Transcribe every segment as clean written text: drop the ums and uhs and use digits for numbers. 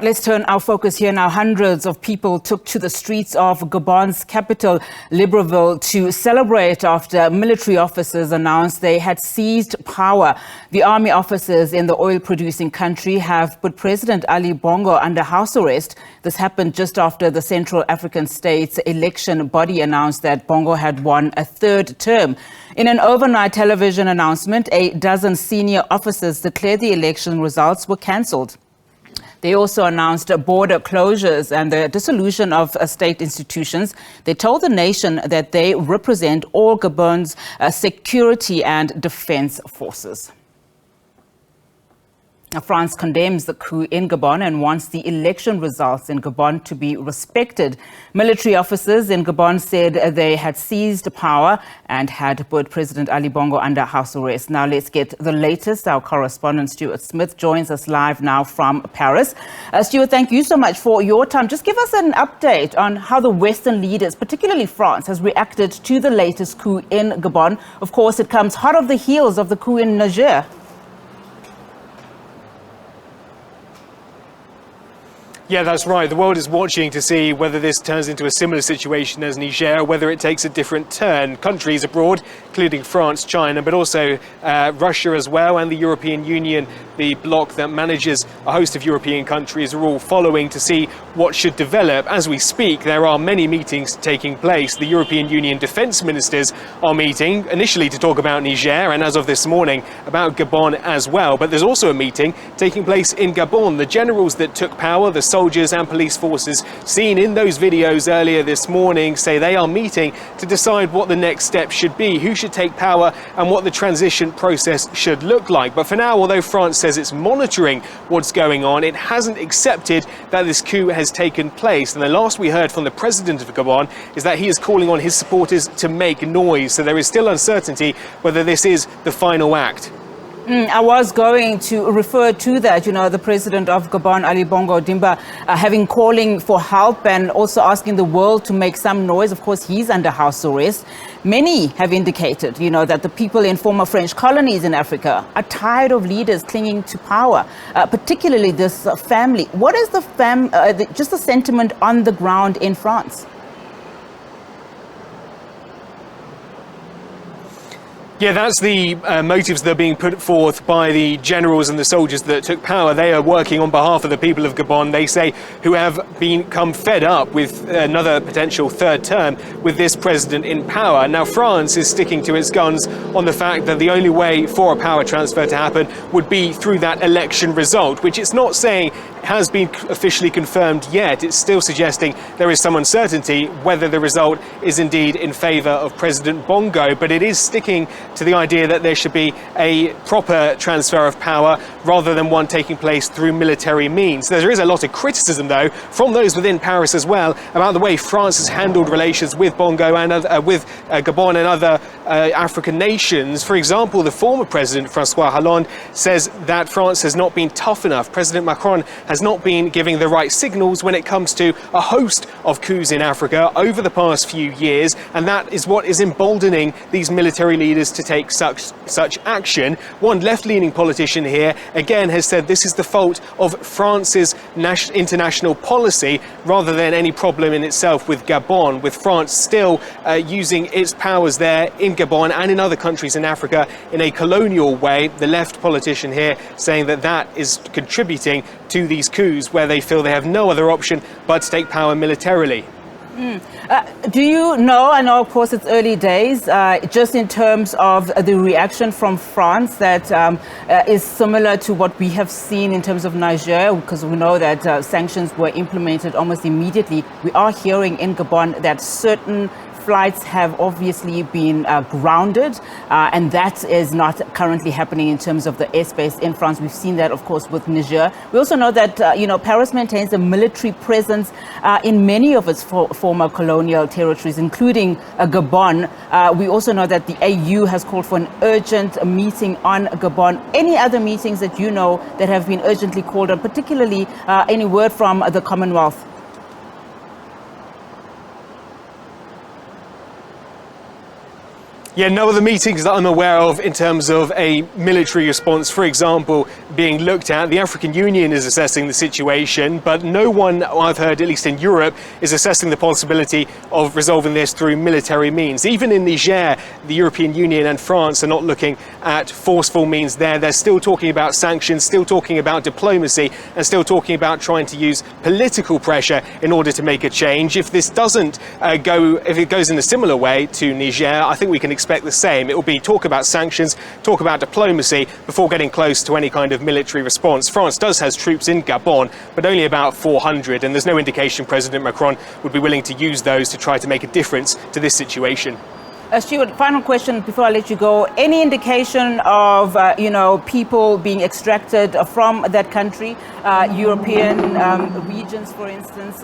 Let's turn our focus here now. Hundreds of people took to the streets of Gabon's capital, Libreville, to celebrate after military officers announced they had seized power. The army officers in the oil-producing country have put President Ali Bongo under house arrest. This happened just after the Central African state's election body announced that Bongo had won a third term. In an overnight television announcement, a dozen senior officers declared the election results were cancelled. They also announced border closures and the dissolution of state institutions. They told the nation that they represent all Gabon's security and defense forces. Now, France condemns the coup in Gabon and wants the election results in Gabon to be respected. Military officers in Gabon said they had seized power and had put President Ali Bongo under house arrest. Now let's get the latest. Our correspondent Stuart Smith joins us live now from Paris. Stuart, thank you so much for your time. Just give us an update on how the Western leaders, particularly France, has reacted to the latest coup in Gabon. Of course, it comes hot off the heels of the coup in Niger. Yeah, that's right. The world is watching to see whether this turns into a similar situation as Niger, whether it takes a different turn. Countries abroad, including France, China, but also Russia as well, and the European Union, the bloc that manages a host of European countries, are all following to see what should develop. As we speak, there are many meetings taking place. The European Union defence ministers are meeting, initially to talk about Niger, and as of this morning, about Gabon as well. But there's also a meeting taking place in Gabon. The generals that took power, the soldiers and police forces seen in those videos earlier this morning, say they are meeting to decide what the next step should be, who should take power and what the transition process should look like. But for now, although France says it's monitoring what's going on, it hasn't accepted that this coup has taken place. And the last we heard from the president of Gabon is that he is calling on his supporters to make noise. So there is still uncertainty whether this is the final act. I was going to refer to that, the president of Gabon, Ali Bongo Dimba, calling for help and also asking the world to make some noise. Of course, he's under house arrest. Many have indicated, that the people in former French colonies in Africa are tired of leaders clinging to power, particularly this family. What is just the sentiment on the ground in France? Yeah, that's the motives that are being put forth by the generals and the soldiers that took power. They are working on behalf of the people of Gabon, they say, who have become fed up with another potential third term with this president in power. Now, France is sticking to its guns on the fact that the only way for a power transfer to happen would be through that election result, which it's not saying has been officially confirmed yet. It's still suggesting there is some uncertainty whether the result is indeed in favour of President Bongo, but it is sticking to the idea that there should be a proper transfer of power rather than one taking place through military means. There is a lot of criticism, though, from those within Paris as well about the way France has handled relations with Bongo and with Gabon and other African nations. For example, the former president, François Hollande, says that France has not been tough enough. President Macron has not been giving the right signals when it comes to a host of coups in Africa over the past few years, and that is what is emboldening these military leaders to take such action. One left-leaning politician here again has said this is the fault of France's international policy rather than any problem in itself with Gabon, with France still using its powers there in Gabon and in other countries in Africa in a colonial way. The left politician here saying that that is contributing to these coups where they feel they have no other option but to take power militarily. Do you know, I know of course it's early days, just in terms of the reaction from France that is similar to what we have seen in terms of Niger, because we know that sanctions were implemented almost immediately. We are hearing in Gabon that certain flights have obviously been grounded, and that is not currently happening in terms of the airspace in France. We've seen that, of course, with Niger. We also know that, Paris maintains a military presence in many of its former colonial territories, including Gabon. We also know that the AU has called for an urgent meeting on Gabon. Any other meetings that you know that have been urgently called on, particularly any word from the Commonwealth? Yeah, no other meetings that I'm aware of in terms of a military response, for example, being looked at. The African Union is assessing the situation, but no one I've heard, at least in Europe, is assessing the possibility of resolving this through military means. Even in Niger, the European Union and France are not looking at forceful means there. They're still talking about sanctions, still talking about diplomacy, and still talking about trying to use political pressure in order to make a change. If this doesn't if it goes in a similar way to Niger, I think we can expect the same. It will be talk about sanctions, talk about diplomacy before getting close to any kind of military response. France does have troops in Gabon, but only about 400, and there's no indication President Macron would be willing to use those to try to make a difference to this situation. Stuart, final question before I let you go. Any indication of, people being extracted from that country, European regions, for instance?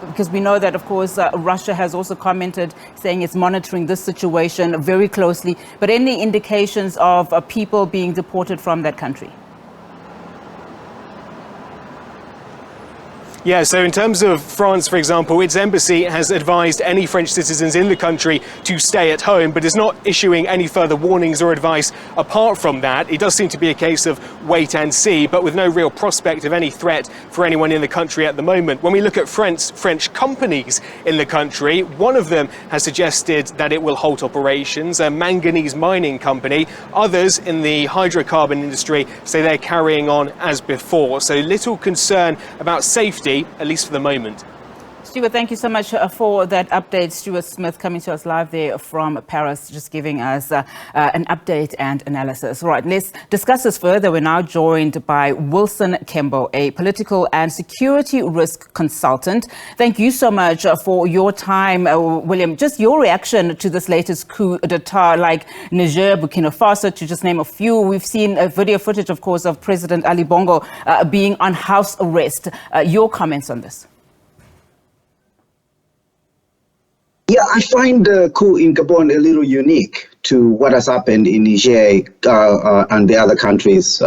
Because we know that, of course, Russia has also commented saying it's monitoring this situation very closely. But any indications of people being deported from that country? Yeah, so in terms of France, for example, its embassy has advised any French citizens in the country to stay at home, but is not issuing any further warnings or advice apart from that. It does seem to be a case of wait and see, but with no real prospect of any threat for anyone in the country at the moment. When we look at French companies in the country, one of them has suggested that it will halt operations, a manganese mining company. Others in the hydrocarbon industry say they're carrying on as before. So little concern about safety, at least for the moment. Stuart, thank you so much for that update. Stuart Smith coming to us live there from Paris, just giving us an update and analysis. Right, let's discuss this further. We're now joined by Wilson Khembo, a political and security risk consultant. Thank you so much for your time, William. Just your reaction to this latest coup d'etat, like Niger, Burkina Faso, to just name a few. We've seen video footage, of course, of President Ali Bongo being on house arrest. Your comments on this? Yeah, I find the coup in Gabon a little unique to what has happened in Niger and the other countries.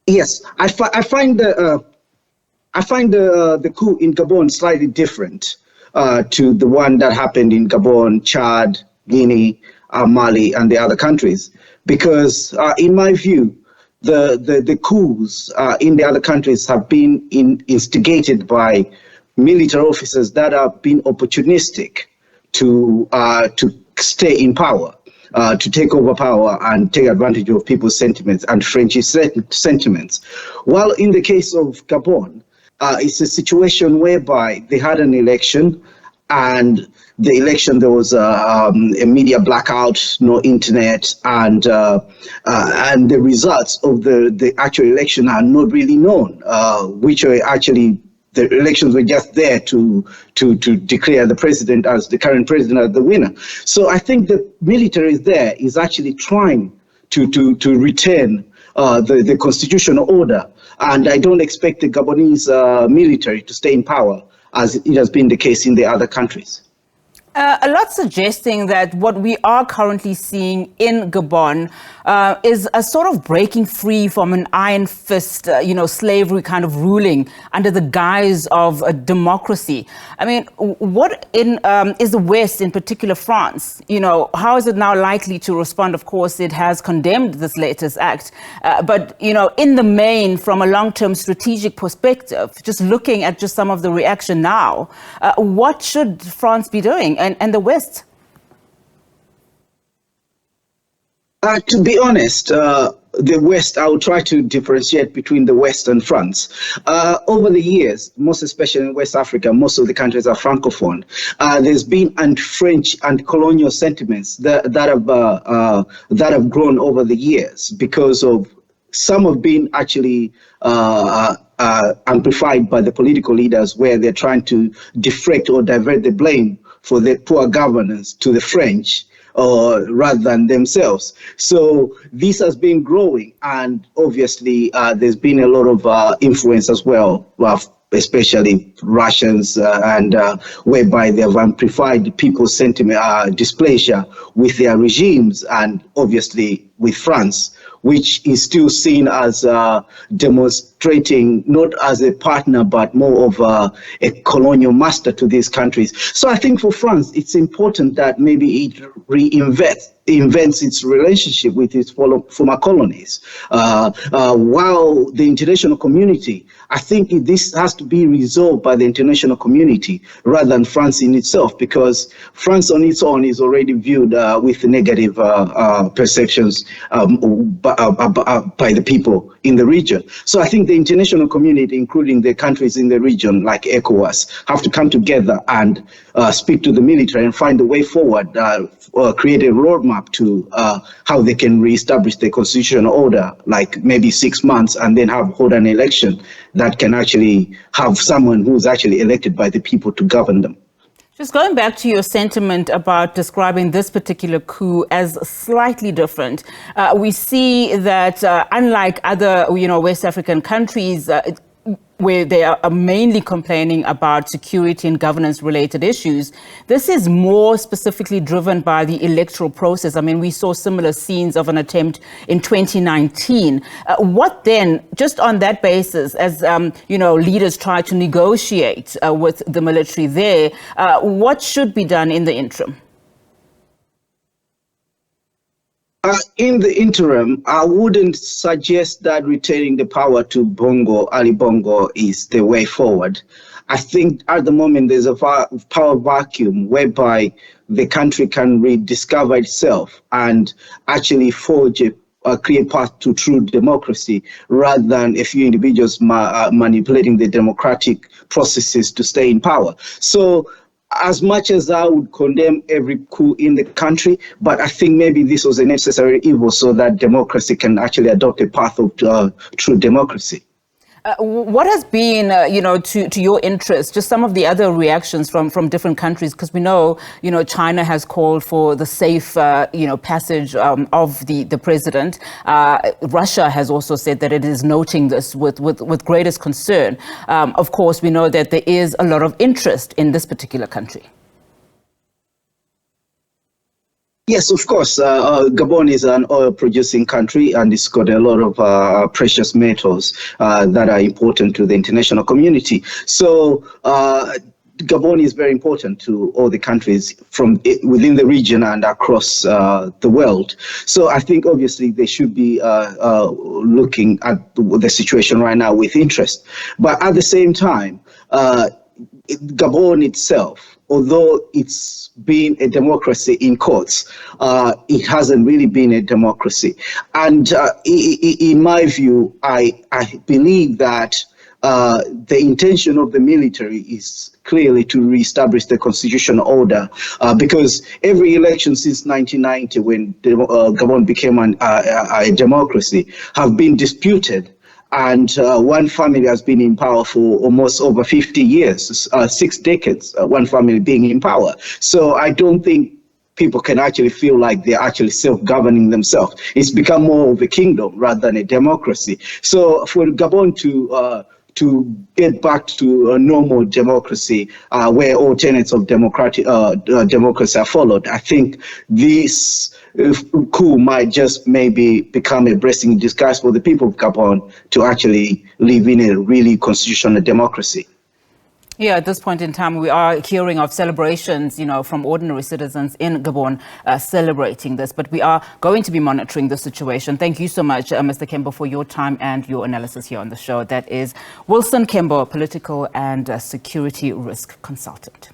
Yes, I find the coup in Gabon slightly different to the one that happened in Gabon, Chad, Guinea, Mali, and the other countries, because in my view, the coups in the other countries have been instigated by military officers that have been opportunistic to stay in power, to take over power and take advantage of people's sentiments and French sentiments. While in the case of Gabon, it's a situation whereby they had an election, and the election, there was a media blackout, no internet, and the results of the actual election are not really known, which are actually, the elections were just there to declare the president as the current president as the winner. So I think the military there is actually trying to retain the constitutional order, and I don't expect the Gabonese military to stay in power as it has been the case in the other countries. A lot suggesting that what we are currently seeing in Gabon is a sort of breaking free from an iron fist, slavery kind of ruling under the guise of a democracy. I mean, what is the West, in particular France, how is it now likely to respond? Of course, it has condemned this latest act. But, in the main, from a long-term strategic perspective, just looking at just some of the reaction now, what should France be doing? And the West? To be honest, the West, I will try to differentiate between the West and France. Over the years, most especially in West Africa, most of the countries are Francophone. There's been anti-French and colonial sentiments that have grown over the years, because of some have been actually amplified by the political leaders, where they're trying to deflect or divert the blame for the poor governance to the French, rather than themselves. So this has been growing, and obviously there's been a lot of influence as well, especially Russians, and whereby they have amplified people's sentiment, displeasure with their regimes, and obviously with France, which is still seen as treating not as a partner, but more of a colonial master to these countries. So I think for France, it's important that maybe it invents its relationship with its former colonies. While the international community, I think this has to be resolved by the international community rather than France in itself, because France on its own is already viewed with negative perceptions by the people in the region. So I think the international community, including the countries in the region like ECOWAS, have to come together and speak to the military and find a way forward, create a roadmap to how they can reestablish the constitutional order, like maybe 6 months, and then hold an election that can actually have someone who's actually elected by the people to govern them. Just going back to your sentiment about describing this particular coup as slightly different, we see that unlike other, West African countries, where they are mainly complaining about security and governance related issues, this is more specifically driven by the electoral process. I mean, we saw similar scenes of an attempt in 2019. What then, just on that basis, as leaders try to negotiate with the military there, what should be done in the interim? In the interim, I wouldn't suggest that retaining the power to Ali Bongo is the way forward. I think at the moment there's a power vacuum whereby the country can rediscover itself and actually forge a clear path to true democracy, rather than a few individuals manipulating the democratic processes to stay in power. So as much as I would condemn every coup in the country, but I think maybe this was a necessary evil so that democracy can actually adopt a path of true democracy. What has been, to your interest, just some of the other reactions from different countries? Because we know, China has called for the safe, passage of the president. Russia has also said that it is noting this with greatest concern. Of course, we know that there is a lot of interest in this particular country. Yes, of course. Gabon is an oil-producing country, and it's got a lot of precious metals that are important to the international community. So Gabon is very important to all the countries from within the region and across the world. So I think obviously they should be looking at the situation right now with interest. But at the same time, Gabon itself, although it's been a democracy in courts, it hasn't really been a democracy. And in my view, I believe that the intention of the military is clearly to reestablish the constitutional order, because every election since 1990, when Gabon became a democracy, have been disputed. And one family has been in power for almost over 50 years, 6 decades, one family being in power. So I don't think people can actually feel like they're actually self-governing themselves. It's become more of a kingdom rather than a democracy. So for Gabon to get back to a normal democracy where all tenets of democracy are followed, I think this coup might just maybe become a blessing in disguise for the people of Gabon to actually live in a really constitutional democracy. Yeah, at this point in time, we are hearing of celebrations, from ordinary citizens in Gabon celebrating this. But we are going to be monitoring the situation. Thank you so much, Mr. Khembo, for your time and your analysis here on the show. That is Wilson Khembo, political and security risk consultant.